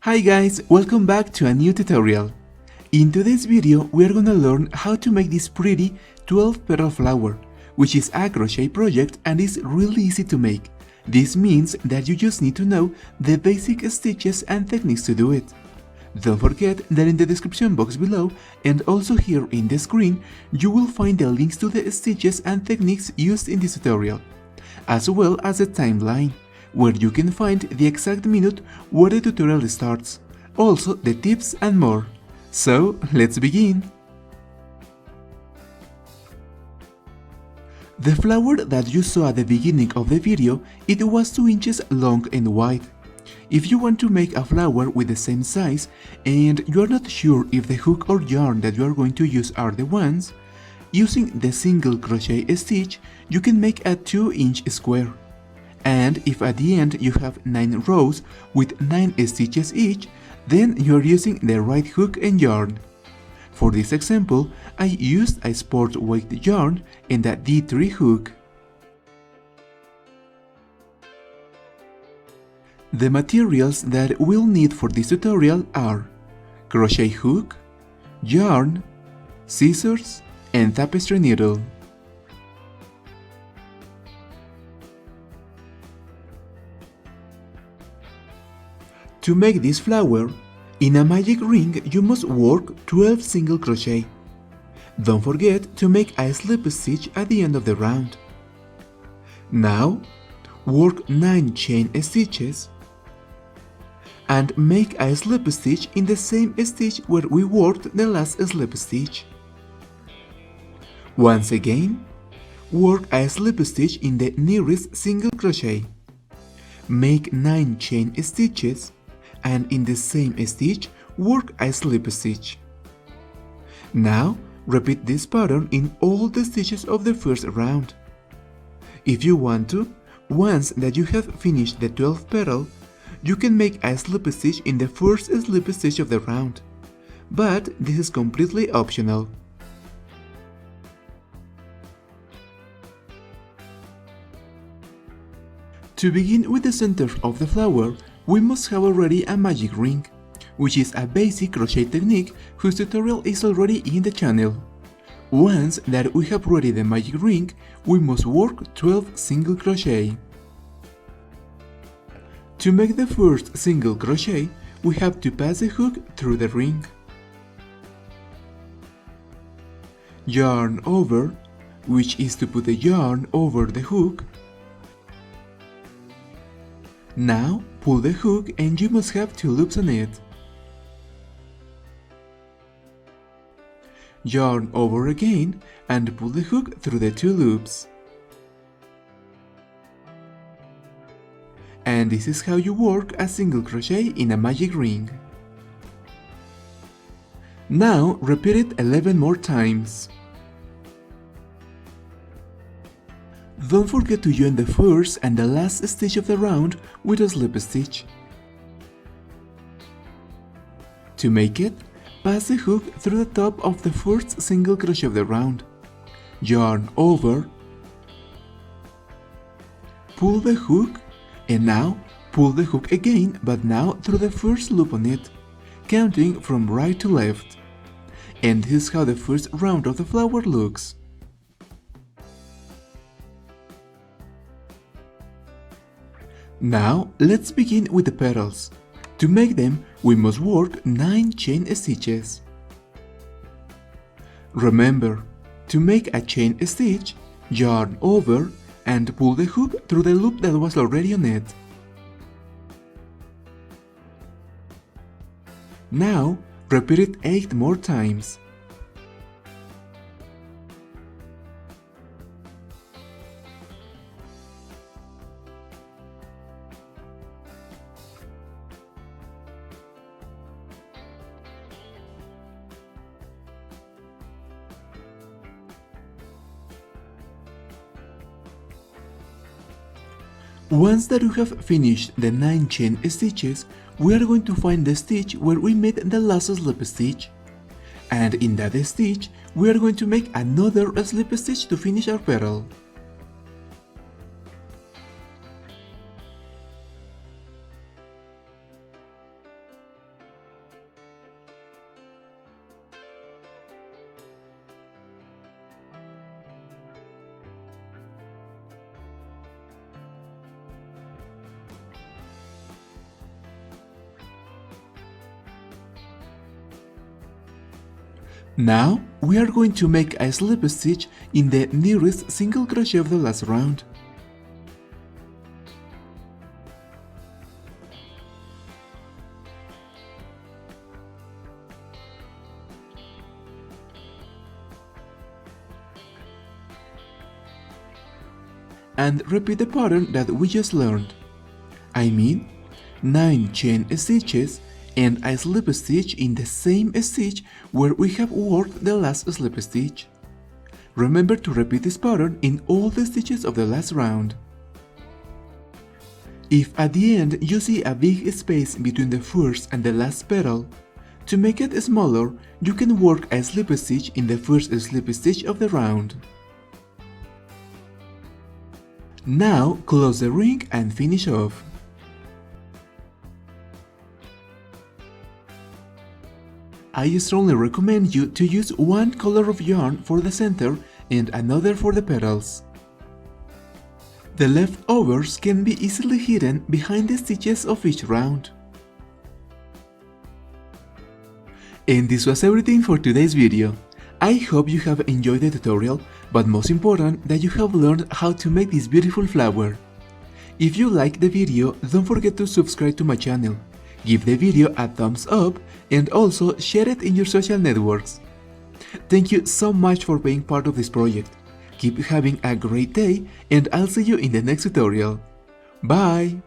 Hi guys, welcome back to a new tutorial. In today's video we are gonna learn how to make this pretty 12-petal flower, which is a crochet project and is really easy to make. This means that you just need to know the basic stitches and techniques to do it. Don't forget that in the description box below and also here in the screen you will find the links to the stitches and techniques used in this tutorial, as well as the timeline, where you can find the exact minute where the tutorial starts, also the tips and more. So let's begin! The flower that you saw at the beginning of the video, it was 2 inches long and wide. If you want to make a flower with the same size and you are not sure if the hook or yarn that you are going to use are the ones, using the single crochet stitch you can make a 2-inch square. And if at the end you have 9 rows with 9 stitches each, then you are using the right hook and yarn. For this example, I used a sport weight yarn and a D3 hook. The materials that we'll need for this tutorial are crochet hook, yarn, scissors, and tapestry needle. To make this flower, in a magic ring you must work 12 single crochet. Don't forget to make a slip stitch at the end of the round. Now, work 9 chain stitches and make a slip stitch in the same stitch where we worked the last slip stitch. Once again, work a slip stitch in the nearest single crochet. Make 9 chain stitches and in the same stitch work a slip stitch. Now repeat this pattern in all the stitches of the first round. If you want to, once that you have finished the 12th petal, you can make a slip stitch in the first slip stitch of the round, but this is completely optional. To begin with the center of the flower, we must have already a magic ring, which is a basic crochet technique whose tutorial is already in the channel. Once that we have ready the magic ring, we must work 12 single crochet. To make the first single crochet, we have to pass the hook through the ring. Yarn over, which is to put the yarn over the hook. Now pull the hook and you must have 2 loops on it. Yarn over again and pull the hook through the 2 loops. And this is how you work a single crochet in a magic ring. Now repeat it 11 more times. Don't forget to join the first and the last stitch of the round with a slip stitch. To make it, pass the hook through the top of the first single crochet of the round. Yarn over, pull the hook, and now pull the hook again, but now through the first loop on it, counting from right to left. And this is how the first round of the flower looks. Now let's begin with the petals. To make them, we must work 9 chain stitches. Remember, to make a chain stitch, yarn over and pull the hook through the loop that was already on it. Now repeat it 8 more times. Once that we have finished the 9 chain stitches, we are going to find the stitch where we made the last slip stitch. And in that stitch, we are going to make another slip stitch to finish our petal. Now we are going to make a slip stitch in the nearest single crochet of the last round. And repeat the pattern that we just learned. I mean, 9 chain stitches and a slip stitch in the same stitch where we have worked the last slip stitch. Remember to repeat this pattern in all the stitches of the last round. If at the end you see a big space between the first and the last petal, to make it smaller, you can work a slip stitch in the first slip stitch of the round. Now close the ring and finish off. I strongly recommend you to use one color of yarn for the center and another for the petals. The leftovers can be easily hidden behind the stitches of each round. And this was everything for today's video. I hope you have enjoyed the tutorial, but most important that you have learned how to make this beautiful flower. If you liked the video, don't forget to subscribe to my channel, give the video a thumbs up, and also share it in your social networks. Thank you so much for being part of this project. Keep having a great day, and I'll see you in the next tutorial. Bye!